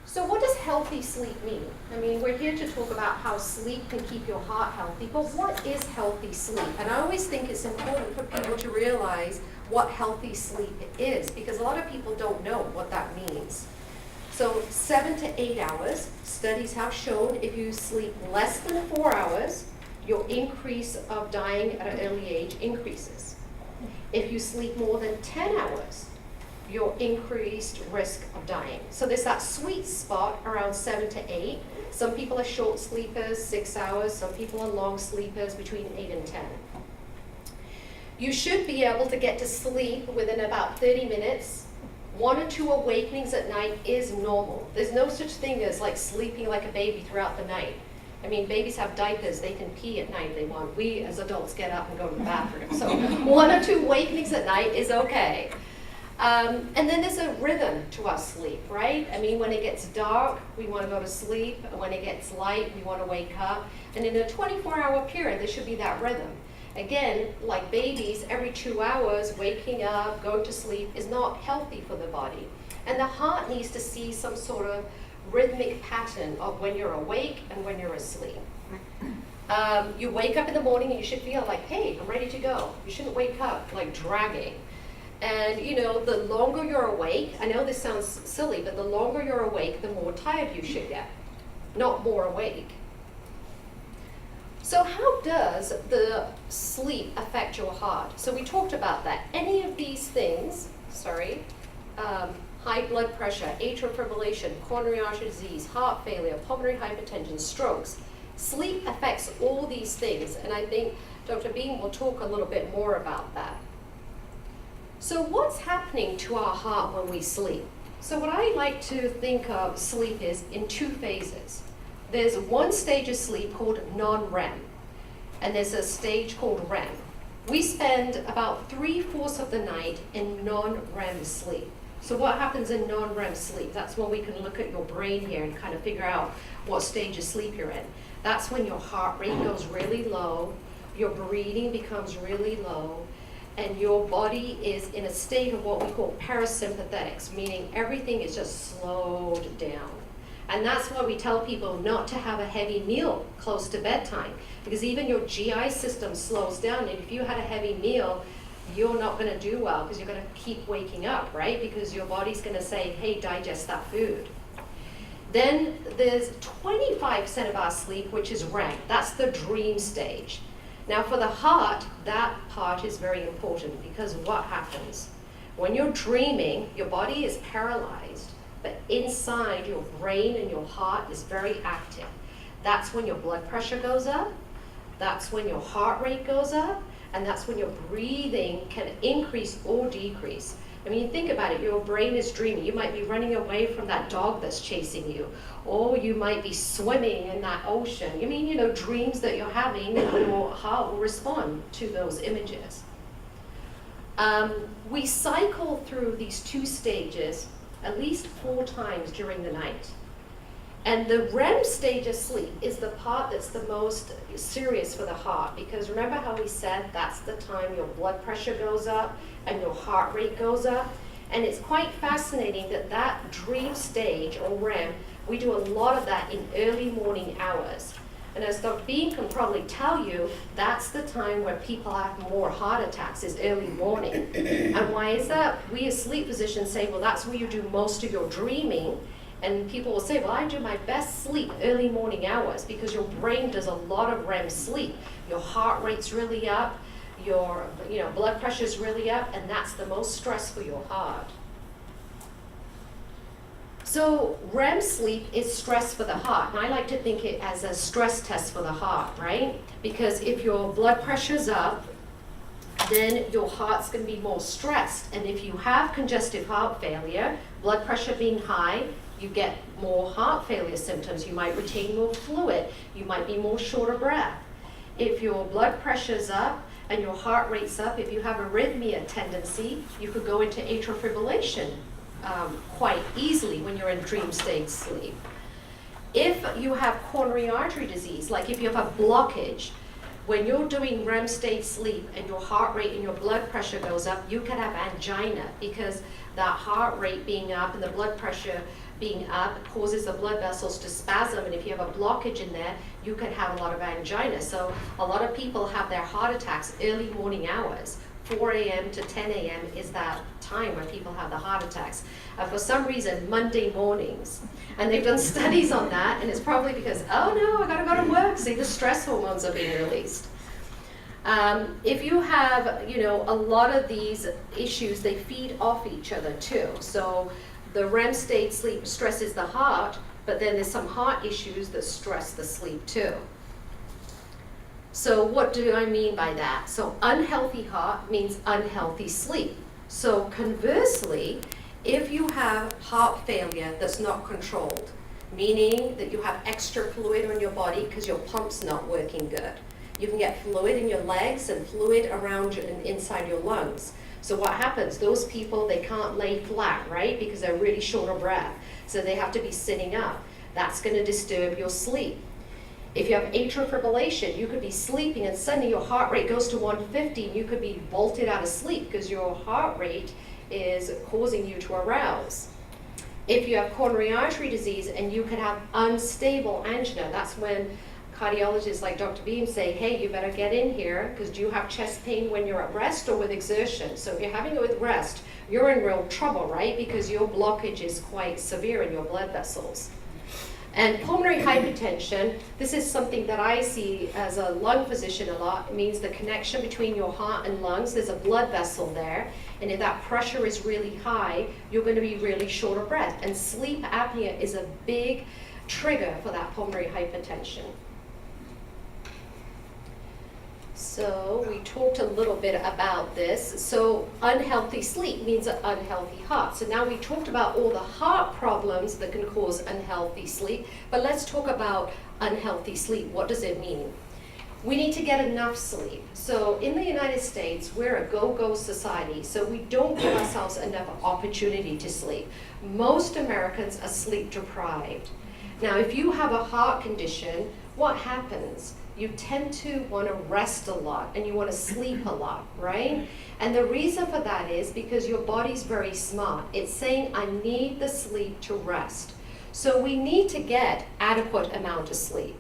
So what does healthy sleep mean? I mean, we're here to talk about how sleep can keep your heart healthy, but what is healthy sleep? And I always think it's important for people to realize what healthy sleep is, because a lot of people don't know what that means. So 7 to 8 hours, studies have shown if you sleep less than 4 hours, your increase of dying at an early age increases. If you sleep more than 10 hours, your increased risk of dying. So there's that sweet spot around 7 to 8. Some people are short sleepers, 6 hours. Some people are long sleepers, between 8 and 10. You should be able to get to sleep within about 30 minutes. 1 or 2 awakenings at night is normal. There's no such thing as like sleeping like a baby throughout the night. I mean, babies have diapers, they can pee at night if they want. We as adults get up and go to the bathroom. So 1 or 2 awakenings at night is okay. And then there's a rhythm to our sleep, right? I mean, when it gets dark, we want to go to sleep. When it gets light, we want to wake up. And in a 24-hour period, there should be that rhythm. Again, like babies, every 2 hours, waking up, going to sleep is not healthy for the body. And the heart needs to see some sort of rhythmic pattern of when you're awake and when you're asleep. You wake up in the morning and you should feel like, hey, I'm ready to go. You shouldn't wake up like dragging. And you know, the longer you're awake, I know this sounds silly, but the longer you're awake, the more tired you should get, not more awake. So how does the sleep affect your heart? So we talked about that. Any of these things, high blood pressure, atrial fibrillation, coronary artery disease, heart failure, pulmonary hypertension, strokes, sleep affects all these things, and I think Dr. Boehm will talk a little bit more about that. So what's happening to our heart when we sleep? So what I like to think of sleep is in 2 phases. There's one stage of sleep called non-REM, and there's a stage called REM. We spend about 3/4 of the night in non-REM sleep. So what happens in non-REM sleep? That's when we can look at your brain here and kind of figure out what stage of sleep you're in. That's when your heart rate goes really low, your breathing becomes really low, and your body is in a state of what we call parasympathetics, meaning everything is just slowed down. And that's why we tell people not to have a heavy meal close to bedtime, because even your GI system slows down, and if you had a heavy meal, you're not going to do well because you're going to keep waking up, right? Because your body's going to say, hey, digest that food. Then there's 25% of our sleep, which is REM. That's the dream stage. Now for the heart, that part is very important, because what happens? When you're dreaming, your body is paralyzed, but inside your brain and your heart is very active. That's when your blood pressure goes up, that's when your heart rate goes up, and that's when your breathing can increase or decrease. I mean, think about it, your brain is dreaming. You might be running away from that dog that's chasing you, or you might be swimming in that ocean. I mean, you know, dreams that you're having, your heart will respond to those images. We cycle through these 2 stages at least 4 times during the night. And the REM stage of sleep is the part that's the most serious for the heart, because remember how we said that's the time your blood pressure goes up and your heart rate goes up? And it's quite fascinating that that dream stage, or REM, we do a lot of that in early morning hours. And as Dr. Boehm can probably tell you, that's the time where people have more heart attacks, is early morning. And why is that? We as sleep physicians say, well, that's where you do most of your dreaming. And people will say, well, I do my best sleep early morning hours, because your brain does a lot of REM sleep. Your heart rate's really up, your blood pressure's really up, and that's the most stress for your heart. So REM sleep is stress for the heart, and I like to think it as a stress test for the heart, right? Because if your blood pressure's up, then your heart's going to be more stressed. And if you have congestive heart failure, blood pressure being high, you get more heart failure symptoms. You might retain more fluid. You might be more short of breath. If your blood pressure's up and your heart rate's up, if you have arrhythmia tendency, you could go into atrial fibrillation quite easily when you're in dream state sleep. If you have coronary artery disease, like if you have a blockage, when you're doing REM state sleep and your heart rate and your blood pressure goes up, you can have angina because that heart rate being up and the blood pressure being up causes the blood vessels to spasm, and if you have a blockage in there, you can have a lot of angina. So a lot of people have their heart attacks early morning hours. 4 a.m. to 10 a.m. is that time when people have the heart attacks. For some reason, Monday mornings. And they've done studies on that, and it's probably because, oh no, I gotta go to work. See, the stress hormones are being released. If you have, a lot of these issues, they feed off each other too. So the REM state sleep stresses the heart, but then there's some heart issues that stress the sleep too. So what do I mean by that? So unhealthy heart means unhealthy sleep. So conversely, if you have heart failure that's not controlled, meaning that you have extra fluid on your body because your pump's not working good, you can get fluid in your legs and fluid around you and inside your lungs. So what happens? Those people, they can't lay flat, right? Because they're really short of breath. So they have to be sitting up. That's going to disturb your sleep. If you have atrial fibrillation, you could be sleeping and suddenly your heart rate goes to 150 and you could be bolted out of sleep because your heart rate is causing you to arouse. If you have coronary artery disease and you could have unstable angina, that's when cardiologists like Dr. Boehm say, hey, you better get in here because do you have chest pain when you're at rest or with exertion? So if you're having it with rest, you're in real trouble, right? Because your blockage is quite severe in your blood vessels. And pulmonary hypertension, this is something that I see as a lung physician a lot. It means the connection between your heart and lungs, there's a blood vessel there, and if that pressure is really high, you're going to be really short of breath. And sleep apnea is a big trigger for that pulmonary hypertension. So we talked a little bit about this. So unhealthy sleep means an unhealthy heart. So now we talked about all the heart problems that can cause unhealthy sleep, but let's talk about unhealthy sleep. What does it mean? We need to get enough sleep. So in the United States, we're a go-go society, so we don't give ourselves enough opportunity to sleep. Most Americans are sleep deprived. Now, if you have a heart condition, what happens? You tend to want to rest a lot and you want to sleep a lot, right? And the reason for that is because your body's very smart. It's saying, I need the sleep to rest. So we need to get adequate amount of sleep.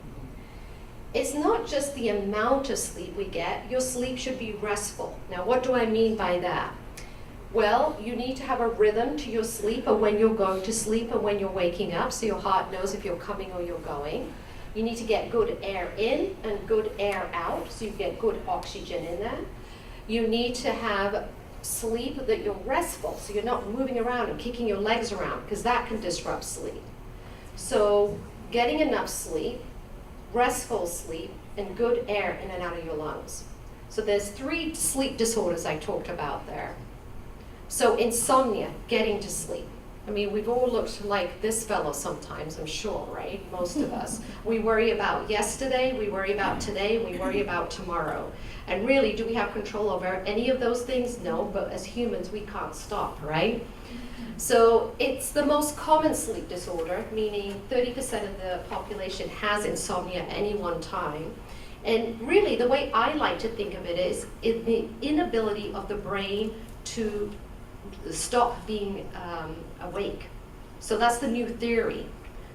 It's not just the amount of sleep we get, your sleep should be restful. Now, what do I mean by that? Well, you need to have a rhythm to your sleep, or when you're going to sleep and when you're waking up, so your heart knows if you're coming or you're going. You need to get good air in and good air out, so you get good oxygen in there. You need to have sleep that you're restful, so you're not moving around and kicking your legs around, because that can disrupt sleep. So getting enough sleep, restful sleep, and good air in and out of your lungs. So there's 3 sleep disorders I talked about there. So insomnia, getting to sleep. I mean, we've all looked like this fellow sometimes, I'm sure, right? Most of us. We worry about yesterday, we worry about today, we worry about tomorrow. And really, do we have control over any of those things? No, but as humans, we can't stop, right? So it's the most common sleep disorder, meaning 30% of the population has insomnia at any one time. And really, the way I like to think of it is the inability of the brain to stop being awake. So that's the new theory.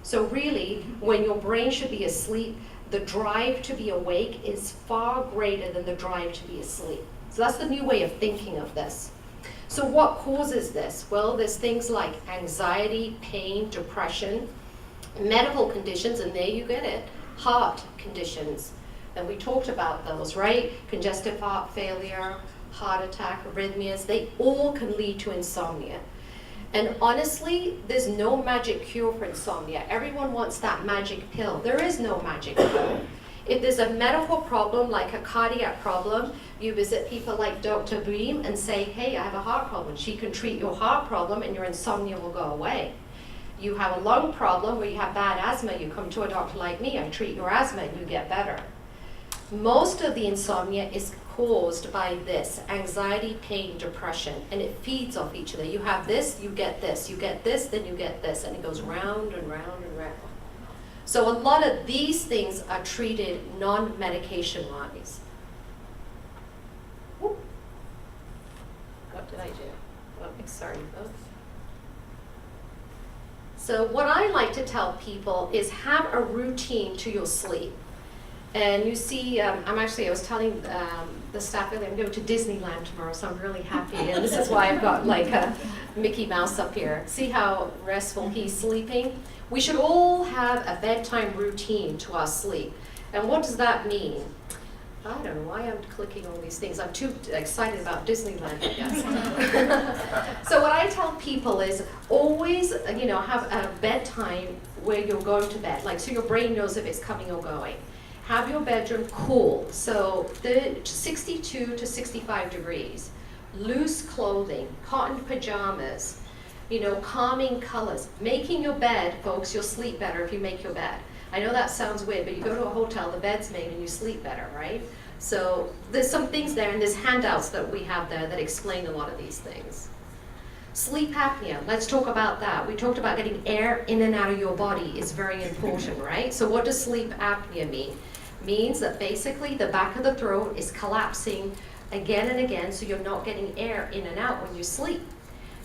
So really, when your brain should be asleep, the drive to be awake is far greater than the drive to be asleep. So that's the new way of thinking of this. So what causes this? Well, there's things like anxiety, pain, depression, medical conditions, and there you get it, heart conditions. And we talked about those, right? Congestive heart failure, heart attack, arrhythmias, they all can lead to insomnia. And honestly, there's no magic cure for insomnia. Everyone wants that magic pill. There is no magic pill. If there's a medical problem, like a cardiac problem, you visit people like Dr. Boehm and say, hey, I have a heart problem. She can treat your heart problem and your insomnia will go away. You have a lung problem where you have bad asthma, you come to a doctor like me, I treat your asthma and you get better. Most of the insomnia is caused by this, anxiety, pain, depression, and it feeds off each other. You have this, you get this, you get this, then you get this, and it goes round and round and round. So a lot of these things are treated non-medication wise. What did I do? Oh, sorry, folks. So what I like to tell people is have a routine to your sleep. And you see, I was telling the staff earlier, I'm going to Disneyland tomorrow, so I'm really happy. And this is why I've got like a Mickey Mouse up here. See how restful he's sleeping? We should all have a bedtime routine to our sleep. And what does that mean? I don't know why I'm clicking all these things. I'm too excited about Disneyland, I guess. So what I tell people is always, have a bedtime where you're going to bed, like so your brain knows if it's coming or going. Have your bedroom cool, so 62 to 65 degrees. Loose clothing, cotton pajamas, calming colors. Making your bed, folks, you'll sleep better if you make your bed. I know that sounds weird, but you go to a hotel, the bed's made, and you sleep better, right? So there's some things there, and there's handouts that we have there that explain a lot of these things. Sleep apnea, let's talk about that. We talked about getting air in and out of your body is very important, right? So what does sleep apnea mean? Means that basically the back of the throat is collapsing again and again, so you're not getting air in and out when you sleep.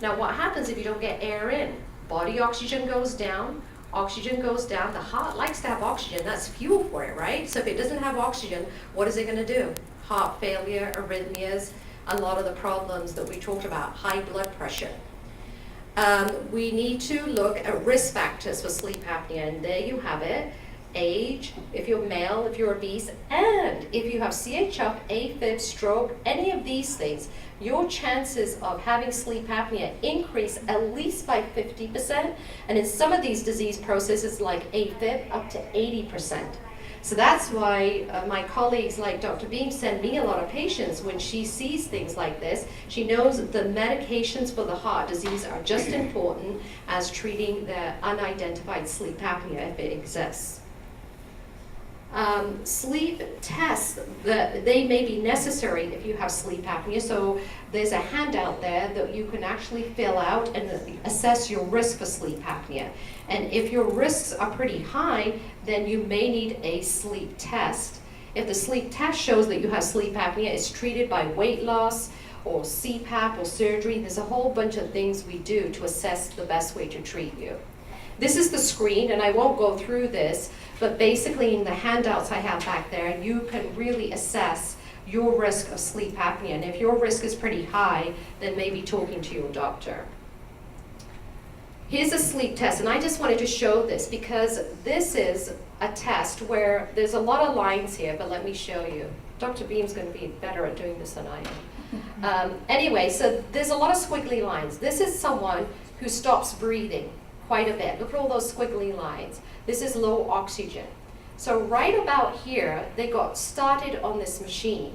Now what happens if you don't get air in? Body oxygen goes down, the heart likes to have oxygen, that's fuel for it, right? So if it doesn't have oxygen, what is it going to do? Heart failure, arrhythmias, a lot of the problems that we talked about, high blood pressure. We need to look at risk factors for sleep apnea, and there you have it. Age, if you're male, if you're obese, and if you have CHF, AFib, stroke, any of these things, your chances of having sleep apnea increase at least by 50%, and in some of these disease processes like AFib, up to 80%. So that's why my colleagues like Dr. Boehm send me a lot of patients when she sees things like this. She knows that the medications for the heart disease are just important as treating the unidentified sleep apnea if it exists. Sleep tests, they may be necessary if you have sleep apnea, so there's a handout there that you can actually fill out and assess your risk for sleep apnea. And if your risks are pretty high, then you may need a sleep test. If the sleep test shows that you have sleep apnea, it's treated by weight loss or CPAP or surgery. There's a whole bunch of things we do to assess the best way to treat you. This is the screen, and I won't go through this, but basically in the handouts I have back there, you can really assess your risk of sleep apnea. And if your risk is pretty high, then maybe talking to your doctor. Here's a sleep test, and I just wanted to show this because this is a test where there's a lot of lines here, but let me show you. Dr. Boehm's going to be better at doing this than I am. Anyway, so there's a lot of squiggly lines. This is someone who stops breathing quite a bit. Look at all those squiggly lines. This is low oxygen. So right about here, they got started on this machine.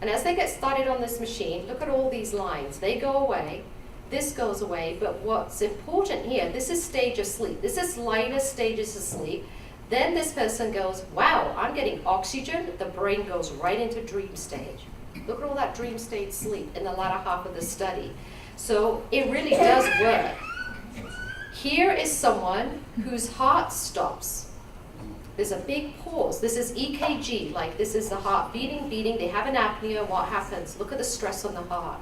And as they get started on this machine, look at all these lines. They go away. This goes away, but what's important here, this is stage of sleep. This is lighter stages of sleep. Then this person goes, wow, I'm getting oxygen. The brain goes right into dream stage. Look at all that dream stage sleep in the latter half of the study. So it really does work. Here is someone whose heart stops. There's a big pause. This is EKG, like this is the heart beating. They have an apnea. What happens? Look at the stress on the heart.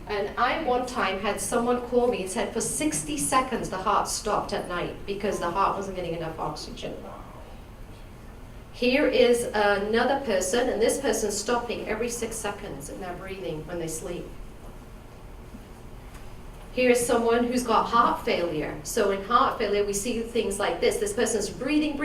And I one time had someone call me and said for 60 seconds the heart stopped at night because the heart wasn't getting enough oxygen. Here is another person, and this person's stopping every 6 seconds in their breathing when they sleep. Here's someone who's got heart failure. So in heart failure, we see things like this. This person's breathing,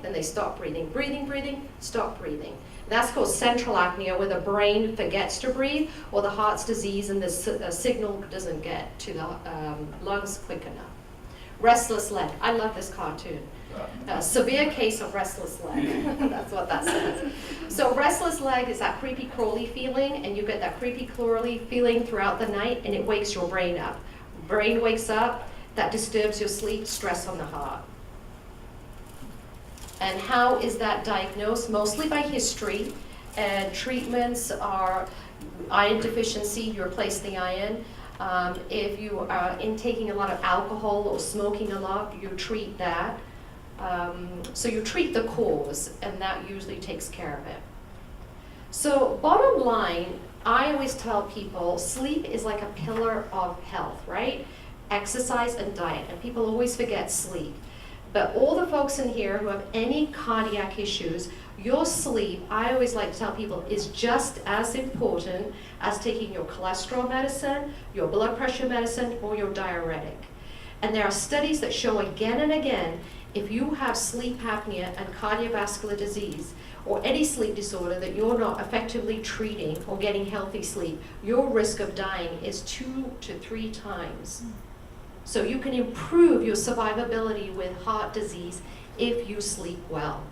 then they stop breathing, stop breathing. That's called central apnea, where the brain forgets to breathe, or the heart's disease and the signal doesn't get to the lungs quick enough. Restless leg. I love this cartoon. Severe case of restless leg. That's what that says. So restless leg is that creepy crawly feeling, and you get that creepy crawly feeling throughout the night, and it wakes your brain up. Brain wakes up, that disturbs your sleep, stress on the heart. And how is that diagnosed? Mostly by history, and treatments are iron deficiency, you replace the iron. If you are intaking a lot of alcohol or smoking a lot, you treat that. So you treat the cause, and that usually takes care of it. So bottom line, I always tell people sleep is like a pillar of health, right? Exercise and diet, and people always forget sleep. But all the folks in here who have any cardiac issues, your sleep, I always like to tell people, is just as important as taking your cholesterol medicine, your blood pressure medicine, or your diuretic. And there are studies that show again and again, if you have sleep apnea and cardiovascular disease, or any sleep disorder that you're not effectively treating or getting healthy sleep, your risk of dying is 2 to 3 times. So you can improve your survivability with heart disease if you sleep well.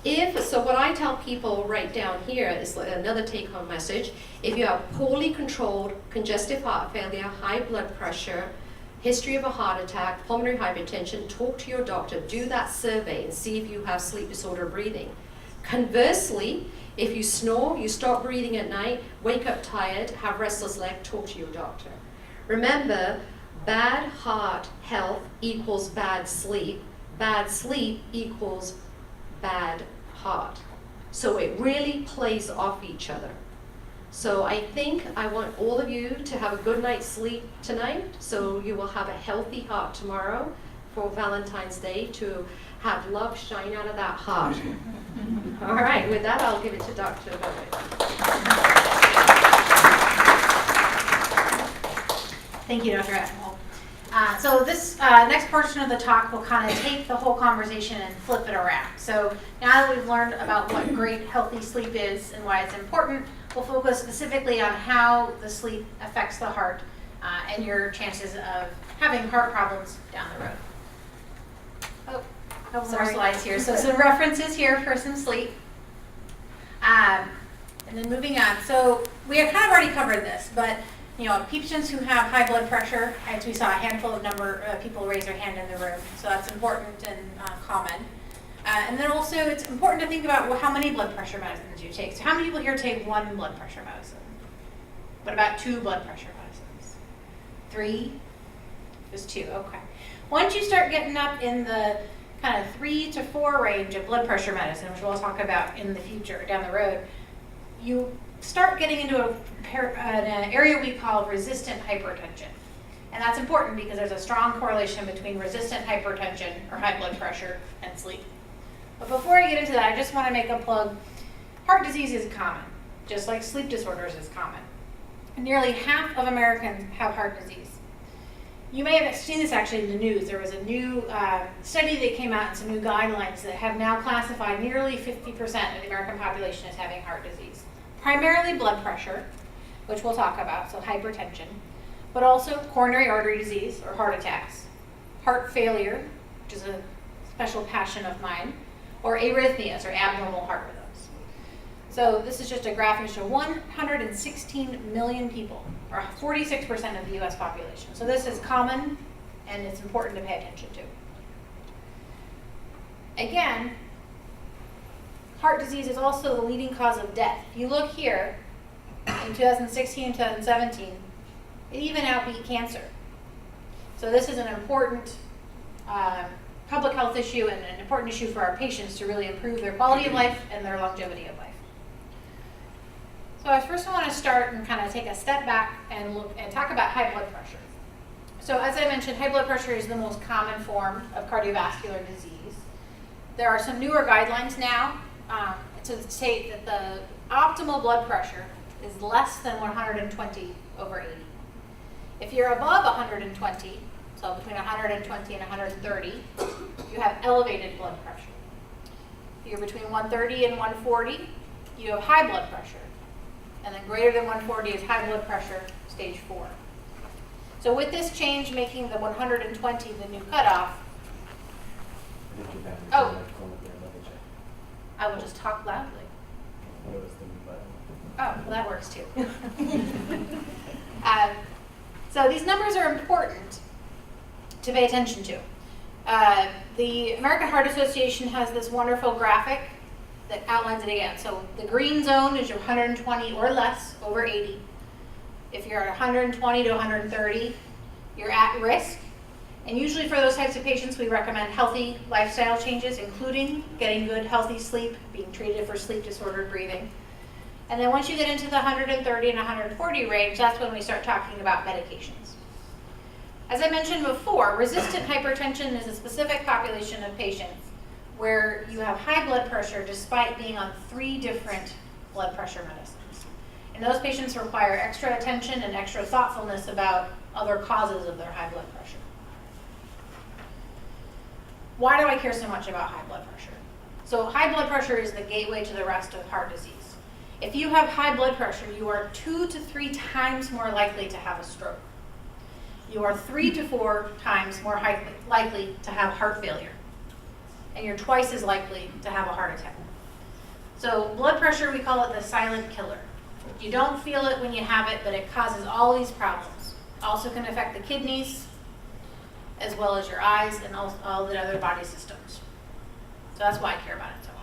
So what I tell people right down here is another take-home message. If you have poorly controlled congestive heart failure, high blood pressure, history of a heart attack, pulmonary hypertension, talk to your doctor, do that survey and see if you have sleep disorder breathing. Conversely, if you snore, you stop breathing at night, wake up tired, have restless leg, talk to your doctor. Remember, bad heart health equals bad sleep equals bad heart. So it really plays off each other. So I think I want all of you to have a good night's sleep tonight, so you will have a healthy heart tomorrow for Valentine's Day, to have love shine out of that heart. All right, with that, I'll give it to Dr. Boehm. Thank you, Dr. Atwal. So this next portion of the talk will kind of take the whole conversation and flip it around. So now that we've learned about what great healthy sleep is and why it's important, we'll focus specifically on how the sleep affects the heart and your chances of having heart problems down the road. Oh, a couple more slides here. So some references here for some sleep. And then moving on. So we have kind of already covered this, but patients who have high blood pressure, as we saw a handful of people raise their hand in the room, so that's important and common. And then also it's important to think about how many blood pressure medicines you take. So how many people here take 1 blood pressure medicine? What about 2 blood pressure medicines? 3? Just 2, okay. Once you start getting up in the kind of 3 to 4 range of blood pressure medicine, which we'll talk about in the future down the road, you start getting into an area we call resistant hypertension. And that's important because there's a strong correlation between resistant hypertension, or high blood pressure, and sleep. But before I get into that, I just want to make a plug. Heart disease is common, just like sleep disorders is common. And nearly half of Americans have heart disease. You may have seen this actually in the news. There was a new study that came out and some new guidelines that have now classified nearly 50% of the American population as having heart disease. Primarily blood pressure, which we'll talk about, so hypertension, but also coronary artery disease or heart attacks, heart failure, which is a special passion of mine, or arrhythmias or abnormal heart rhythms. So this is just a graph that shows 116 million people, or 46% of the US population. So this is common and it's important to pay attention to. Again, heart disease is also the leading cause of death. If you look here, in 2016 and 2017, it even outbeat cancer. So this is an important public health issue and an important issue for our patients to really improve their quality of life and their longevity of life. So I first want to start and kind of take a step back and look and talk about high blood pressure. So as I mentioned, high blood pressure is the most common form of cardiovascular disease. There are some newer guidelines now to state that the optimal blood pressure is less than 120 over 80. If you're above 120, so between 120 and 130, you have elevated blood pressure. If you're between 130 and 140, you have high blood pressure. And then greater than 140 is high blood pressure, stage 4. So with this change making the 120 the new cutoff, I will just talk loudly. Oh, well that works too. So these numbers are important to pay attention to. The American Heart Association has this wonderful graphic that outlines it again. So the green zone is your 120 or less over 80. If you're at 120 to 130, you're at risk. And usually for those types of patients, we recommend healthy lifestyle changes, including getting good, healthy sleep, being treated for sleep disordered breathing. And then once you get into the 130 and 140 range, that's when we start talking about medications. As I mentioned before, resistant hypertension is a specific population of patients where you have high blood pressure despite being on 3 different blood pressure medicines. And those patients require extra attention and extra thoughtfulness about other causes of their high blood pressure. Why do I care so much about high blood pressure? So high blood pressure is the gateway to the rest of heart disease. If you have high blood pressure, you are 2 to 3 times more likely to have a stroke. You are 3 to 4 times more likely to have heart failure. And you're twice as likely to have a heart attack. So blood pressure, we call it the silent killer. You don't feel it when you have it, but it causes all these problems. Also can affect the kidneys, as well as your eyes and all the other body systems. So that's why I care about it so much.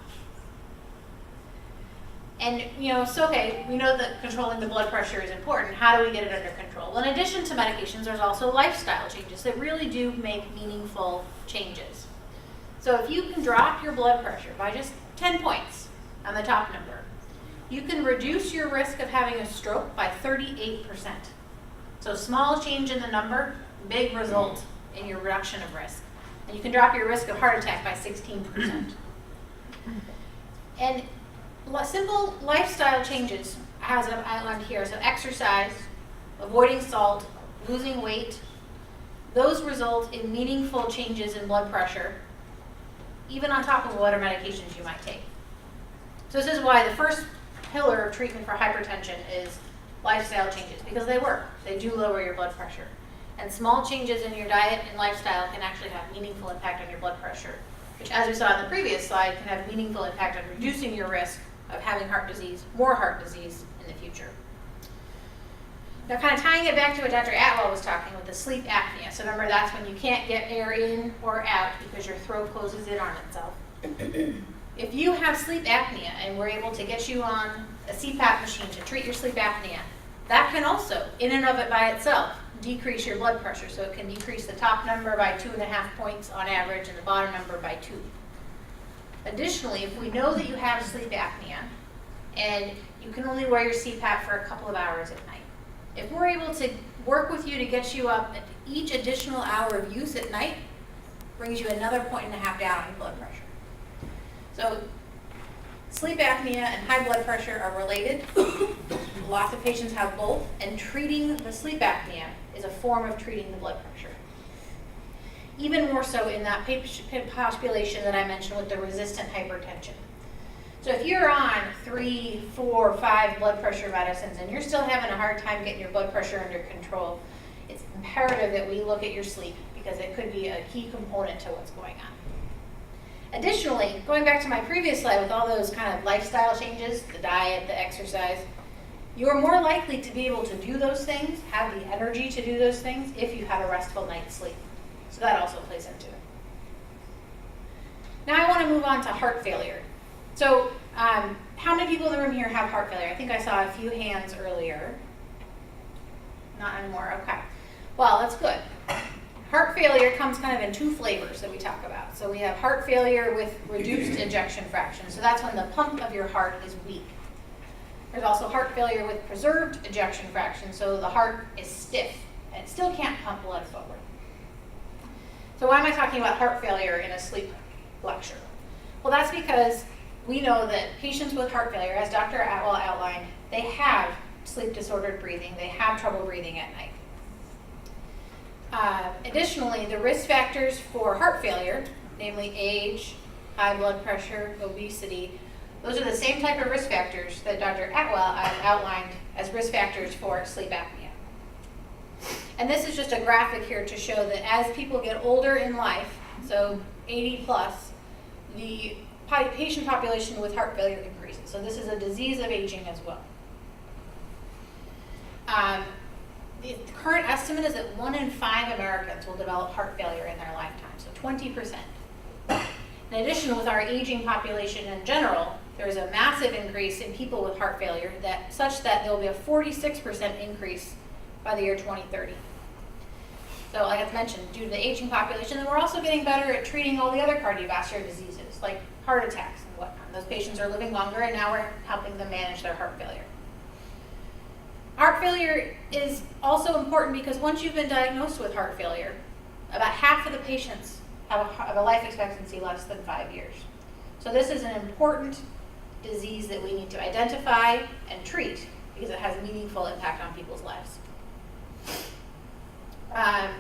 And so okay, we know that controlling the blood pressure is important. How do we get it under control? Well, in addition to medications, there's also lifestyle changes that really do make meaningful changes. So if you can drop your blood pressure by just 10 points on the top number, you can reduce your risk of having a stroke by 38%. So small change in the number, big result in your reduction of risk. And you can drop your risk of heart attack by 16%. And simple lifestyle changes, as I've outlined here, so exercise, avoiding salt, losing weight, those result in meaningful changes in blood pressure, even on top of whatever medications you might take. So this is why the first pillar of treatment for hypertension is lifestyle changes, because they work. They do lower your blood pressure. And small changes in your diet and lifestyle can actually have meaningful impact on your blood pressure, which, as we saw in the previous slide, can have meaningful impact on reducing your risk of having heart disease, more heart disease in the future. Now, kind of tying it back to what Dr. Atwal was talking with the sleep apnea. So remember, that's when you can't get air in or out because your throat closes in on itself. If you have sleep apnea and we're able to get you on a CPAP machine to treat your sleep apnea, that can also, in and of it by itself, decrease your blood pressure. So it can decrease the top number by 2.5 points on average and the bottom number by 2. Additionally, if we know that you have sleep apnea and you can only wear your CPAP for a couple of hours at night, if we're able to work with you to get you up, each additional hour of use at night brings you another 1.5 down on your blood pressure. So sleep apnea and high blood pressure are related. Lots of patients have both, and treating the sleep apnea is a form of treating the blood pressure. Even more so in that population that I mentioned with the resistant hypertension. So if you're on 3, 4, 5 blood pressure medicines and you're still having a hard time getting your blood pressure under control, it's imperative that we look at your sleep because it could be a key component to what's going on. Additionally, going back to my previous slide with all those kind of lifestyle changes, the diet, the exercise, you're more likely to be able to do those things, have the energy to do those things if you have a restful night's sleep. So that also plays into it. Now I want to move on to heart failure. So how many people in the room here have heart failure? I think I saw a few hands earlier. Not anymore, okay. Well, that's good. Heart failure comes kind of in 2 flavors that we talk about. So we have heart failure with reduced ejection fraction. So that's when the pump of your heart is weak. There's also heart failure with preserved ejection fraction. So the heart is stiff and it still can't pump blood forward. So why am I talking about heart failure in a sleep lecture? Well, that's because we know that patients with heart failure, as Dr. Atwal outlined, they have sleep disordered breathing. They have trouble breathing at night. Additionally, the risk factors for heart failure, namely age, high blood pressure, obesity, those are the same type of risk factors that Dr. Atwal outlined as risk factors for sleep apnea. And this is just a graphic here to show that as people get older in life, so 80 plus, the patient population with heart failure increases. So this is a disease of aging as well. The current estimate is that 1 in 5 Americans will develop heart failure in their lifetime, so 20%. In addition, with our aging population in general, there's a massive increase in people with heart failure such that there will be a 46% increase by the year 2030. So like I mentioned, due to the aging population, then we're also getting better at treating all the other cardiovascular diseases, like heart attacks and whatnot. Those patients are living longer, and now we're helping them manage their heart failure. Heart failure is also important because once you've been diagnosed with heart failure, about half of the patients have a life expectancy less than 5 years. So this is an important disease that we need to identify and treat because it has a meaningful impact on people's lives.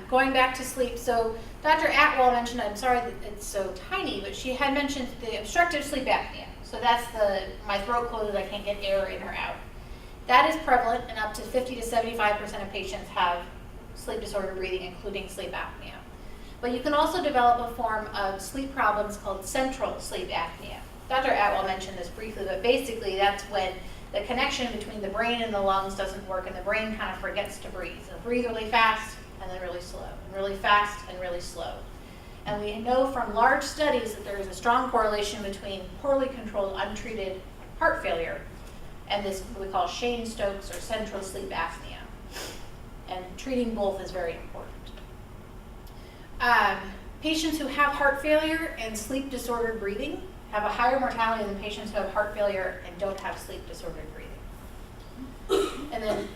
Going back to sleep, so Dr. Atwal mentioned, I'm sorry that it's so tiny, but she had mentioned the obstructive sleep apnea. So that's my throat closes, I can't get air in or out. That is prevalent, and up to 50 to 75% of patients have sleep disordered breathing, including sleep apnea. But you can also develop a form of sleep problems called central sleep apnea. Dr. Atwal mentioned this briefly, but basically that's when the connection between the brain and the lungs doesn't work, and the brain kind of forgets to breathe. So breathe really fast and then really slow, and really fast and really slow. And we know from large studies that there is a strong correlation between poorly controlled, untreated heart failure and this what we call Shane-Stokes or central sleep apnea. And treating both is very important. Patients who have heart failure and sleep disordered breathing have a higher mortality than patients who have heart failure and don't have sleep disordered breathing. And then,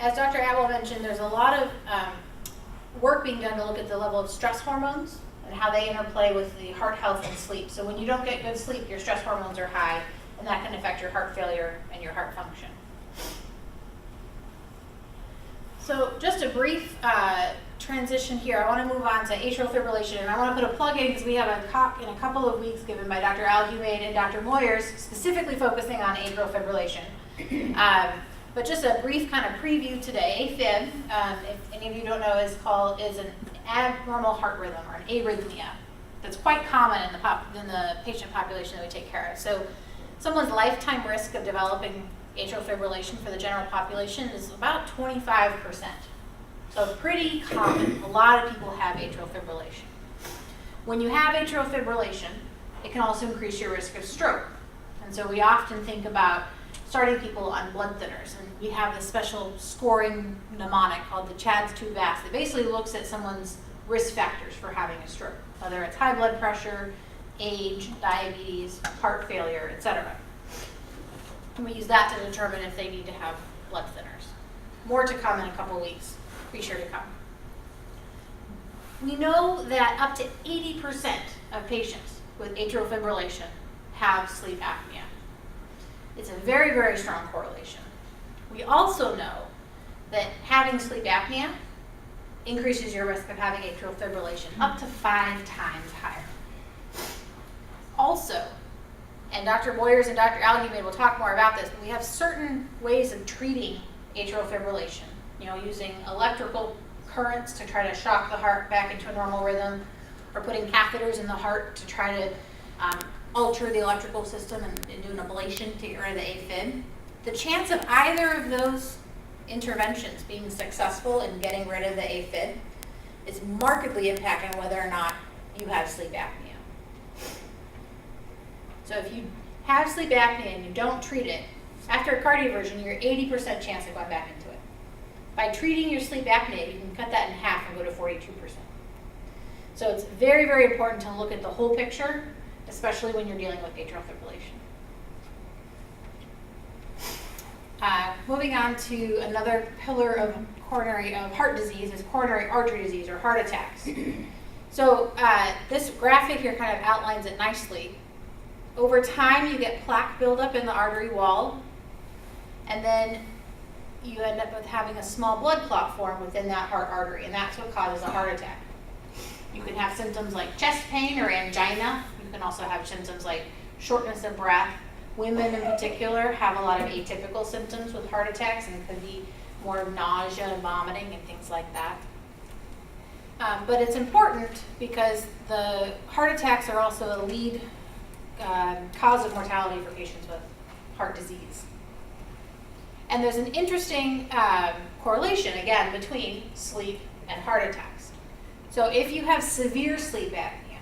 as Dr. Atwal mentioned, there's a lot of work being done to look at the level of stress hormones and how they interplay with the heart health and sleep. So when you don't get good sleep, your stress hormones are high, and that can affect your heart failure and your heart function. So just a brief transition here. I want to move on to atrial fibrillation, and I want to put a plug in because we have a talk in a couple of weeks given by Dr. Alhumaid and Dr. Moyers, specifically focusing on atrial fibrillation. But just a brief kind of preview today. AFib, if any of you don't know, is an abnormal heart rhythm or an arrhythmia that's quite common in the patient population that we take care of. So someone's lifetime risk of developing atrial fibrillation for the general population is about 25%. So pretty common. A lot of people have atrial fibrillation. When you have atrial fibrillation, it can also increase your risk of stroke. And so we often think about starting people on blood thinners. And we have this special scoring mnemonic called the CHADS-2-VASc that basically looks at someone's risk factors for having a stroke, whether it's high blood pressure, age, diabetes, heart failure, etc. And we use that to determine if they need to have blood thinners. More to come in a couple weeks. Be sure to come. We know that up to 80% of patients with atrial fibrillation have sleep apnea. It's a very, very strong correlation. We also know that having sleep apnea increases your risk of having atrial fibrillation up to 5 times higher. Also, and Dr. Moyers and Dr. Alhumaid will talk more about this, but we have certain ways of treating atrial fibrillation, using electrical currents to try to shock the heart back into a normal rhythm, or putting catheters in the heart to try to alter the electrical system and do an ablation to get rid of the AFib. The chance of either of those interventions being successful in getting rid of the AFib is markedly impacting whether or not you have sleep apnea. So if you have sleep apnea and you don't treat it, after a cardioversion, you're 80% chance of going back into it. By treating your sleep apnea, you can cut that in half and go to 42%. So it's very, very important to look at the whole picture, especially when you're dealing with atrial fibrillation. Moving on to another pillar of heart disease is coronary artery disease or heart attacks. So this graphic here kind of outlines it nicely. Over time, you get plaque buildup in the artery wall, and then you end up with having a small blood clot form within that heart artery, and that's what causes a heart attack. You can have symptoms like chest pain or angina. You can also have symptoms like shortness of breath. Women in particular have a lot of atypical symptoms with heart attacks, and it could be more nausea and vomiting and things like that. But it's important because the heart attacks are also a lead cause of mortality for patients with heart disease. And there's an interesting correlation, again, between sleep and heart attacks. So if you have severe sleep apnea,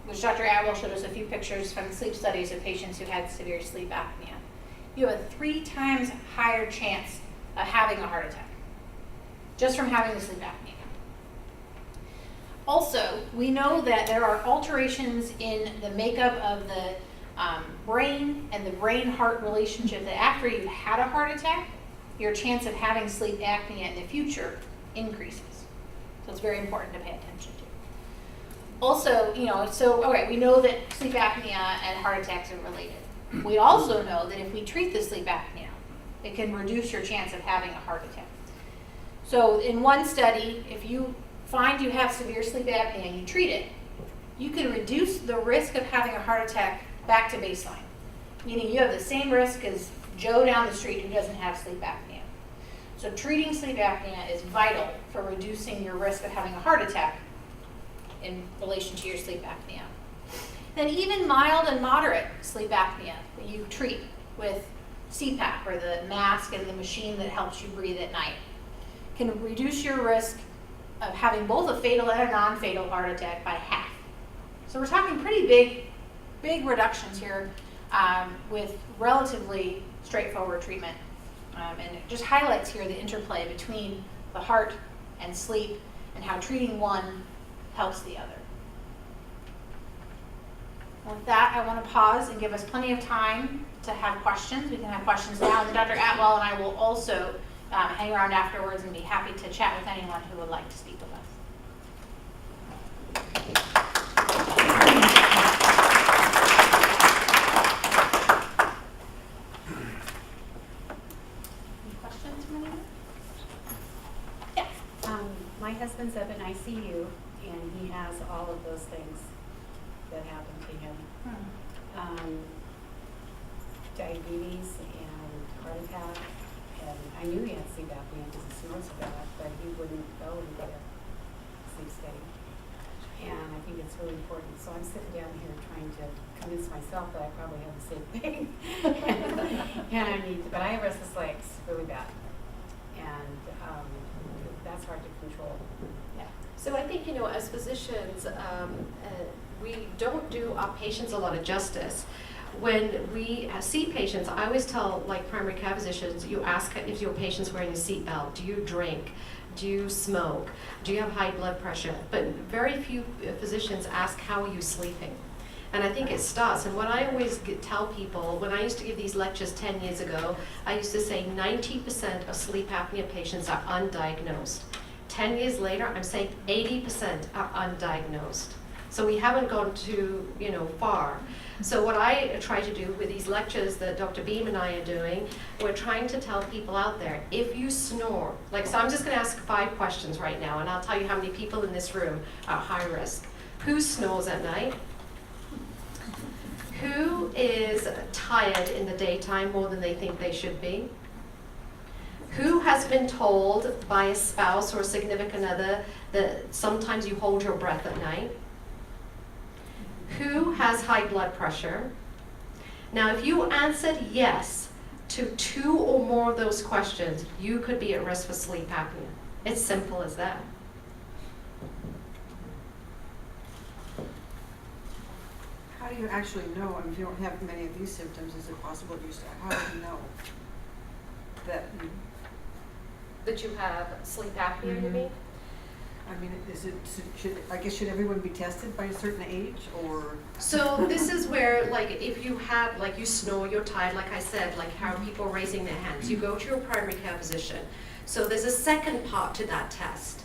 which Dr. Atwal showed us a few pictures from sleep studies of patients who had severe sleep apnea, you have a 3 times higher chance of having a heart attack just from having the sleep apnea. Also, we know that there are alterations in the makeup of the brain and the brain-heart relationship that after you've had a heart attack, your chance of having sleep apnea in the future increases. So it's very important to pay attention to. Also, we know that sleep apnea and heart attacks are related. We also know that if we treat the sleep apnea, it can reduce your chance of having a heart attack. So in one study, if you find you have severe sleep apnea and you treat it, you can reduce the risk of having a heart attack back to baseline, meaning you have the same risk as Joe down the street who doesn't have sleep apnea. So treating sleep apnea is vital for reducing your risk of having a heart attack in relation to your sleep apnea. Then even mild and moderate sleep apnea that you treat with CPAP, or the mask and the machine that helps you breathe at night, can reduce your risk of having both a fatal and a non-fatal heart attack by half. So we're talking pretty big reductions here with relatively straightforward treatment. And it just highlights here the interplay between the heart and sleep and how treating one helps the other. And with that, I want to pause and give us plenty of time to have questions. We can have questions now, and Dr. Atwal and I will also hang around afterwards and be happy to chat with anyone who would like to speak with us. Any questions from anyone? Yes. My husband's up in ICU, and he has all of those things that happen to him. Diabetes and heart attack, and I knew he had sleep apnea because he snores so bad, but he wouldn't go and get a sleep study. And I think it's really important. So I'm sitting down here trying to convince myself that I probably have the same thing. And I need to, but I have restless legs really bad. And that's hard to control. Yeah. So I think, as physicians, we don't do our patients a lot of justice. When we see patients, I always tell primary care physicians, you ask if your patient's wearing a seatbelt, do you drink, do you smoke, do you have high blood pressure? But very few physicians ask, how are you sleeping? And I think it starts, and what I always tell people, when I used to give these lectures 10 years ago, I used to say 90% of sleep apnea patients are undiagnosed. 10 years later, I'm saying 80% are undiagnosed. So we haven't gone too, far. So what I try to do with these lectures that Dr. Boehm and I are doing, we're trying to tell people out there, if you snore, so I'm just going to ask 5 questions right now, and I'll tell you how many people in this room are high risk. Who snores at night? Who is tired in the daytime more than they think they should be? Who has been told by a spouse or a significant other that sometimes you hold your breath at night? Who has high blood pressure? Now, if you answered yes to 2 or more of those questions, you could be at risk for sleep apnea. It's simple as that. How do you actually know? If you don't have many of these symptoms, is it possible how do you know that you... That you have sleep apnea, you mean? I mean, should everyone be tested by a certain age, or? So this is where, if you have, you snore, you're tired, like I said, how are people raising their hands? You go to your primary care physician. So there's a second part to that test.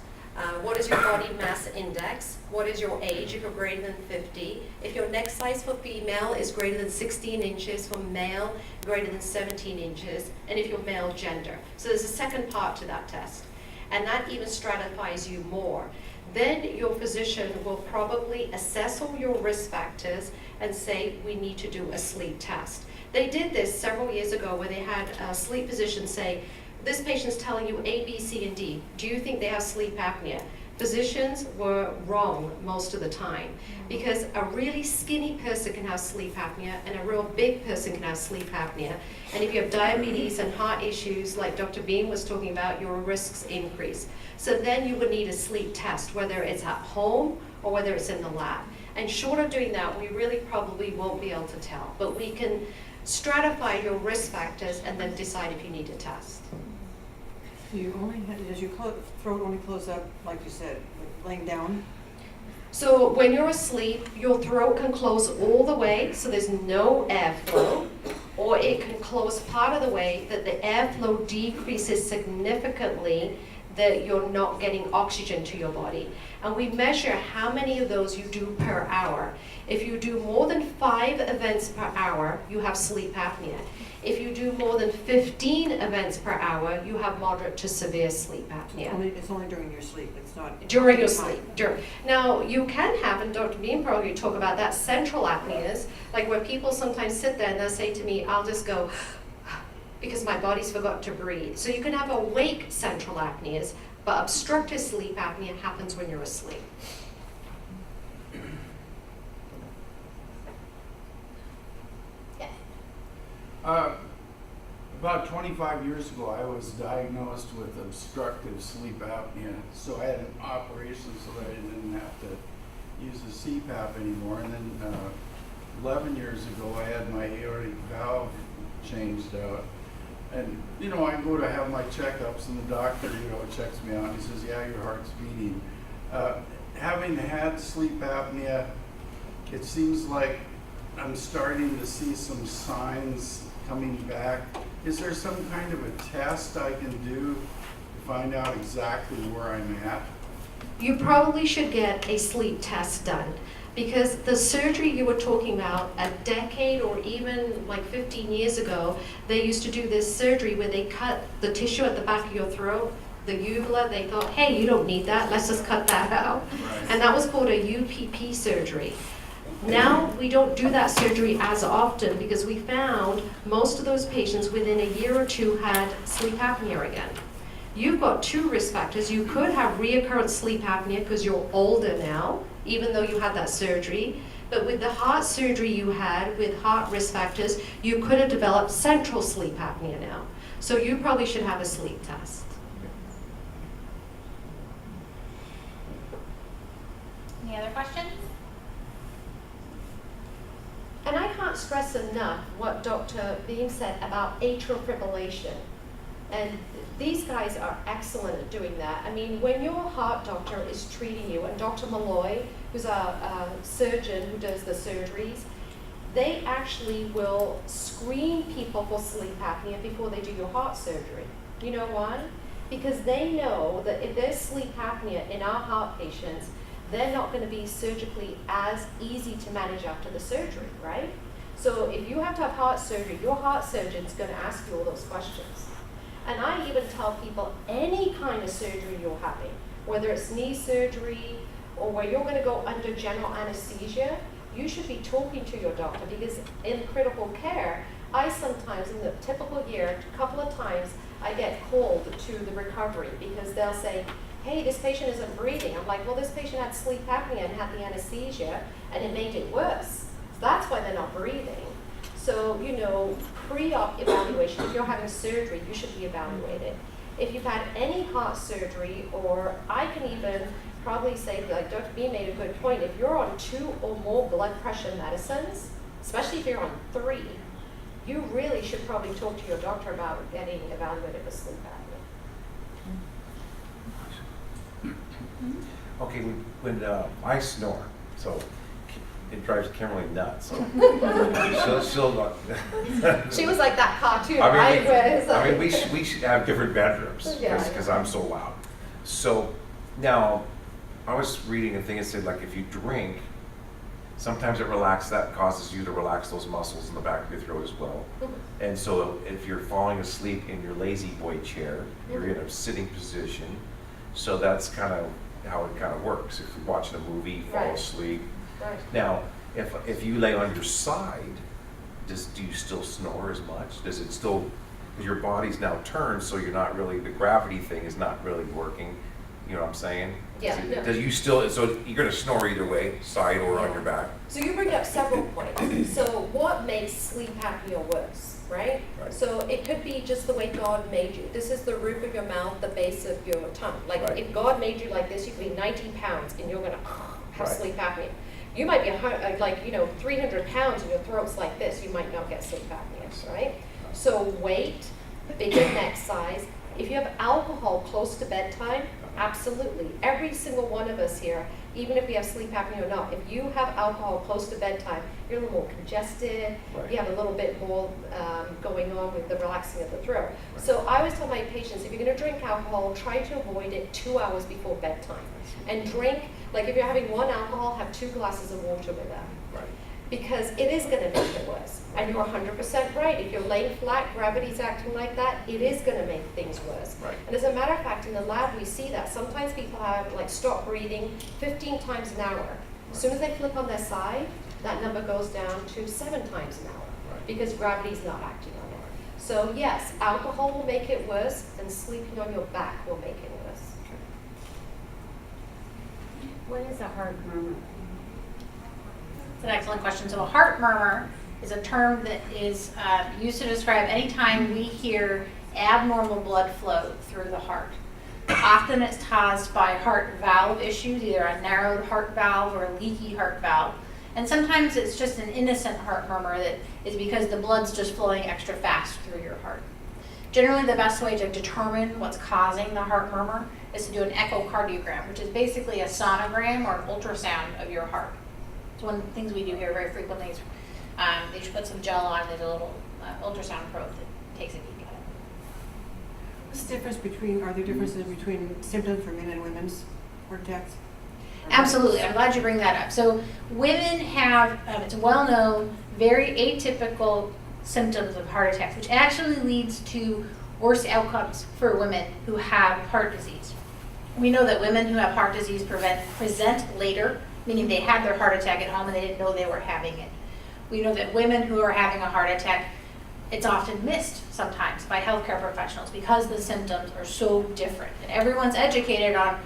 What is your body mass index? What is your age if you're greater than 50? If your neck size for female is greater than 16 inches, for male, greater than 17 inches, and if you're male, gender. So there's a second part to that test. And that even stratifies you more. Then your physician will probably assess all your risk factors and say, we need to do a sleep test. They did this several years ago where they had a sleep physician say, this patient's telling you A, B, C, and D. Do you think they have sleep apnea? Physicians were wrong most of the time because a really skinny person can have sleep apnea and a real big person can have sleep apnea. And if you have diabetes and heart issues like Dr. Boehm was talking about, your risks increase. So then you would need a sleep test, whether it's at home or whether it's in the lab. And short of doing that, we really probably won't be able to tell. But we can stratify your risk factors and then decide if you need a test. Does your throat only close up, like you said, laying down? So when you're asleep, your throat can close all the way, so there's no airflow, or it can close part of the way that the airflow decreases significantly, that you're not getting oxygen to your body. And we measure how many of those you do per hour. If you do more than 5 events per hour, you have sleep apnea. If you do more than 15 events per hour, you have moderate to severe sleep apnea. It's only during your sleep, it's not. During your sleep. Now, you can have, and Dr. Beam probably talk about that, central apneas, like where people sometimes sit there and they'll say to me, I'll just go, because my body's forgot to breathe. So you can have awake central apneas, but obstructive sleep apnea happens when you're asleep. About 25 years ago, I was diagnosed with obstructive sleep apnea, so I had an operation so that I didn't have to use the CPAP anymore. And then 11 years ago, I had my aortic valve changed out. And, you know, I go to have my checkups, and the doctor, you know, checks me out, and he says, yeah, your heart's beating. Having had sleep apnea, it seems like I'm starting to see some signs coming back. Is there some kind of a test I can do to find out exactly where I'm at? You probably should get a sleep test done, because the surgery you were talking about a decade or even like 15 years ago, they used to do this surgery where they cut the tissue at the back of your throat, the uvula. They thought, hey, you don't need that, let's just cut that out. Right. And that was called a UPP surgery. Now we don't do that surgery as often, because we found most of those patients within a year or two had sleep apnea again. You've got 2 risk factors. You could have recurrent sleep apnea because you're older now, even though you had that surgery. But with the heart surgery you had with heart risk factors, you could have developed central sleep apnea now. So you probably should have a sleep test. Any other questions? And I can't stress enough what Dr. Beam said about atrial fibrillation. And these guys are excellent at doing that. I mean, when your heart doctor is treating you, and Dr. Malloy, who's a surgeon who does the surgeries, they actually will screen people for sleep apnea before they do your heart surgery. You know why? Because they know that if there's sleep apnea in our heart patients, they're not going to be surgically as easy to manage after the surgery, right? So if you have to have heart surgery, your heart surgeon's going to ask you all those questions. And I even tell people any kind of surgery you're having, whether it's knee surgery or where you're going to go under general anesthesia, you should be talking to your doctor, because in critical care, I sometimes, in the typical year, a couple of times, I get called to the recovery because they'll say, hey, this patient isn't breathing. I'm like, well, this patient had sleep apnea and had the anesthesia, and it made it worse. So that's why they're not breathing. So, you know, pre-op evaluation, if you're having surgery, you should be evaluated. If you've had any heart surgery, or I can even probably say, like Dr. B made a good point, if you're on 2 or more blood pressure medicines, especially if you're on 3, you really should probably talk to your doctor about getting evaluated for sleep apnea. Okay, when I snore, so it drives Kimberly nuts. So she'll She was like that cartoon, I mean, right? Where it's like, we should have different bedrooms Yeah. because I'm so loud. So now I was reading a thing that said, like, if you drink, sometimes that causes you to relax those muscles in the back of your throat as well. And so if you're falling asleep in your lazy boy chair, you're in a sitting position. So that's kind of how it kind of works. If you're watching a movie, fall Right. asleep. right. Now, if you lay on your side, do you still snore as much? Does it still, because your body's now turned, so you're not really, the gravity thing is not really working. You know what I'm saying? Yeah, yeah. Does you still, so you're gonna snore either way, side or on your back? So you bring up several points. So what makes sleep apnea worse, right? Right. So it could be just the way God made you. This is the roof of your mouth, the base of your tongue. Like Right. if God made you like this, you could be 90 pounds and you're gonna have Right. sleep apnea. You might be 300 pounds and your throat's like this. You might not get sleep apnea, right? So weight, bigger neck size, If you have alcohol close to bedtime, absolutely. Every single one of us here, even if we have sleep apnea or not, if you have alcohol close to bedtime, you're a little more congested, Right. you have a little bit more going on with the relaxing of the throat. So I always tell my patients, if you're going to drink alcohol, try to avoid it 2 hours before bedtime. And drink, like if you're having one alcohol, have 2 glasses of water with that. Right. Because it is going to make it worse. And you're 100% right. If you're laying flat, gravity's acting like that, it is going to make things worse. Right. And as a matter of fact, in the lab, we see that. Sometimes people have, like, stop breathing 15 times an hour. As soon as they flip on their side, that number goes down to 7 times an hour Right. because gravity's not acting on it. So yes, alcohol will make it worse, and sleeping on your back will make it worse. What is a heart murmur? It's an excellent question. So a heart murmur is a term that is used to describe any time we hear abnormal blood flow through the heart. Often it's caused by heart valve issues, either a narrowed heart valve or a leaky heart valve. And sometimes it's just an innocent heart murmur that is because the blood's just flowing extra fast through your heart. Generally, the best way to determine what's causing the heart murmur is to do an echocardiogram, which is basically a sonogram or an ultrasound of your heart. It's one of the things we do here very frequently. Is, they just put some gel on it, a little ultrasound probe that takes a peek at it. What's the difference between, are there differences between symptoms for men and women's heart attacks? Absolutely, I'm glad you bring that up. So women have, it's well known, very atypical symptoms of heart attacks, which actually leads to worse outcomes for women who have heart disease. We know that women who have heart disease present later, meaning they had their heart attack at home and they didn't know they were having it. We know that women who are having a heart attack, it's often missed sometimes by healthcare professionals because the symptoms are so different. And everyone's educated on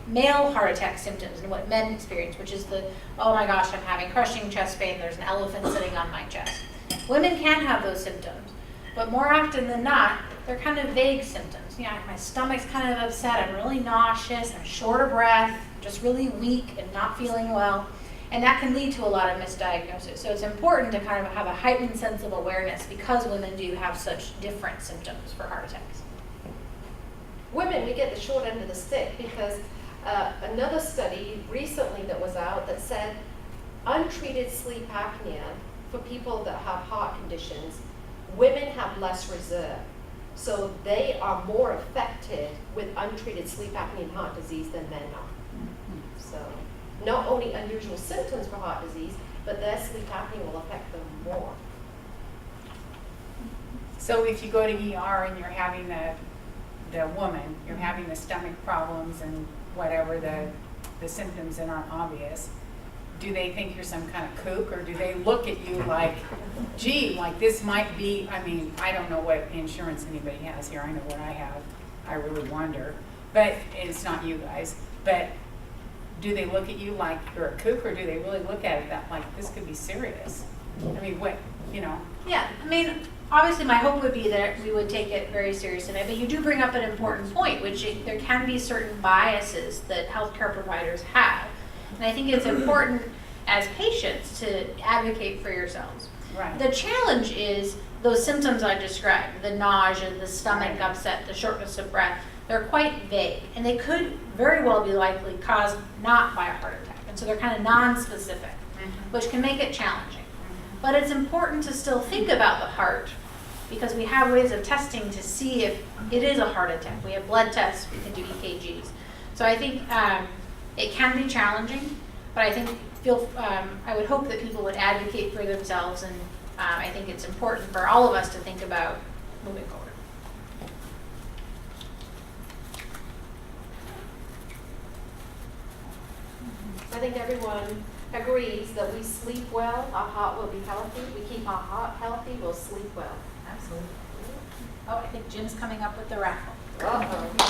male heart attack symptoms and what men experience, which is the, oh my gosh, I'm having crushing chest pain, there's an elephant sitting on my chest. Women can have those symptoms, but more often than not, they're kind of vague symptoms. Yeah, my stomach's kind of upset, I'm really nauseous, I'm short of breath, just really weak and not feeling well. And that can lead to a lot of misdiagnosis. So it's important to kind of have a heightened sense of awareness because women do have such different symptoms for heart attacks. Women, we get the short end of the stick because another study recently that was out that said untreated sleep apnea for people that have heart conditions, women have less reserve. So they are more affected with untreated sleep apnea and heart disease than men are. So not only unusual symptoms for heart disease, but their sleep apnea will affect them more. So if you go to ER and you're having the woman, you're having the stomach problems and whatever the symptoms that aren't obvious, do they think you're some kind of kook, or do they look at you like, gee, like this might be, I mean, I don't know what insurance anybody has here, I know what I have, I really wonder, but it's not you guys, but do they look at you like you're a kook, or do they really look at it that like this could be serious? I mean, what, you know? Yeah, I mean, obviously my hope would be that we would take it very seriously, but you do bring up an important point, which there can be certain biases that healthcare providers have. And I think it's important as patients to advocate for yourselves. Right. The challenge is those symptoms I described, the nausea, the stomach upset, the shortness of breath, they're quite vague, and they could very well be likely caused not by a heart attack. And so they're kind of non-specific, which can make it challenging. But it's important to still think about the heart because we have ways of testing to see if it is a heart attack. We have blood tests, we can do EKGs. So I think it can be challenging, but I think I would hope that people would advocate for themselves, and I think it's important for all of us to think about moving forward. I think everyone agrees that we sleep well, our heart will be healthy. We keep our heart healthy, we'll sleep well. Absolutely. Oh, I think Jim's coming up with the raffle. Uh-oh.